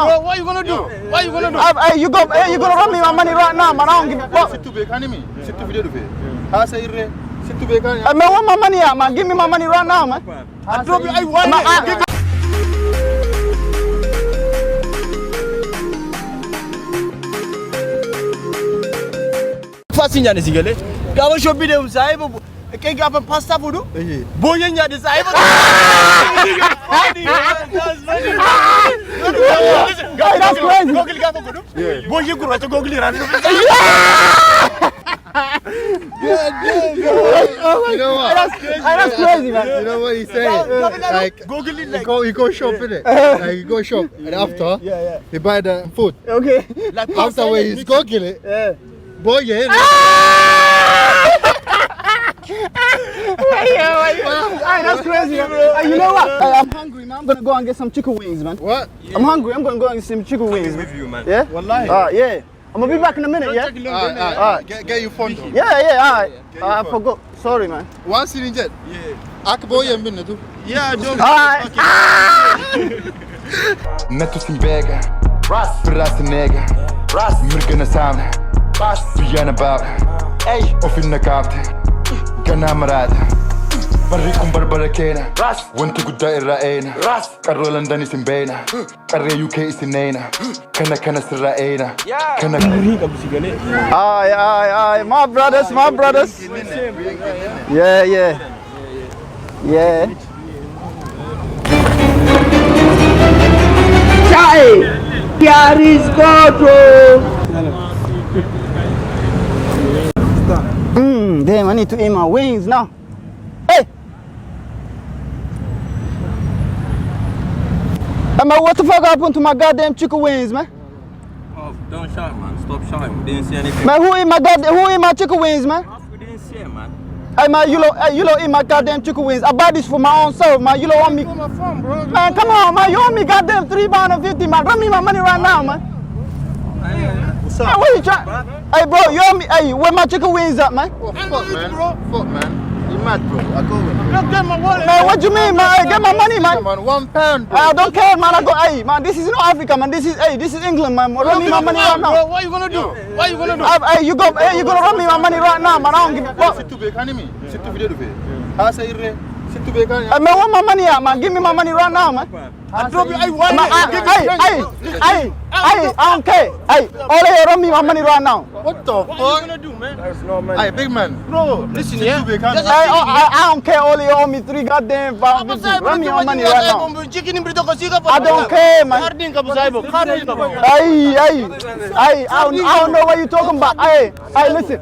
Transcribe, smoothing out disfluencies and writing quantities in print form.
now. Bro, what you gonna do? What you gonna do? Hey, you gonna run me my money right now, man. I don't give a fuck. Sit to be enemy. Sit to video do it. How say it? Sit to be enemy. Hey, man, want my money out, man. Give me my money right now, man. I drop you. I want you. Fasinya nisigale. Gawa shopi de usaibu. Kaya gapa pasta fudu. Boye nya de saibu. Hey, that's crazy. Google gapa fudu. Boye kuru acha Google ran. You know what? That's crazy, man. You know what he's saying? Like, Google it like. you go shop in it. Like you go shop and after he buy the food. Okay. Like After when he's Google it, Yeah. boy, yeah. Hey, that's crazy, man. Hey, you know what? Hey, I'm hungry, man. I'm gonna go and get some chicken wings, man. What? I'm hungry. I'm gonna go and get some chicken wings. with you, man. Yeah? Wallahi. Yeah. I'm gonna be back in a minute, yeah? Alright. Get your phone. Though. Yeah, alright. I forgot. Sorry, man. One sitting jet. Yeah. Akboy and minute too. Yeah, don't. Alright. Neto Simbega, Brass Nega, Murgana Sound, Piano about, of in the captain, Ganamarada, Baricum Barbaracana, went to good Raena, Carol and Dennis in Bena, Carre UK is in Nana, Kana Seraena, Kana. Aye. My brothers. Yeah. Chai! Damn, I need to eat my wings now. Hey! Hey, man, what the fuck happened to my goddamn chicken wings, man? Oh, don't shout, man. Stop shouting. We didn't see anything. Man, who eat my chicken wings, man? We didn't see it, man. Hey, man, you don't eat my goddamn chicken wings. I buy this for my own self, man. You don't want me. My phone, bro. Man, come on, man. You want me goddamn £3.50, man. Run me my money right now, man. What's Man, up? what you trying? Hey, bro, you owe me. Hey, where my chicken wings at, man? Oh, fuck, man. Fuck, man. You mad, bro? I go with you. Look at my wallet. Man, what you mean, man? Hey, get my money, man. Come on, £1, bro. I don't care, man. Hey, man, this is not Africa, man. This is England, man. Run me my money right now. Bro, what you gonna do? What you gonna do? Hey, you gonna run me my money right now, man. I don't give a fuck. Sit to be enemy. Sit to video do it. How say it? Sit to be enemy. Hey, man, want my money out, man. Give me my money right now, man. I drop you. I want Man, I don't care. Hey, all they run me my money right now. What the What you fuck? gonna do, man? Hey, big man. Bro, listen, yeah. Hey, I don't care. All they owe me £3 goddamn pounds. Run me my money right now. I don't care, man. Hey, I don't know what you're talking about. Hey, listen.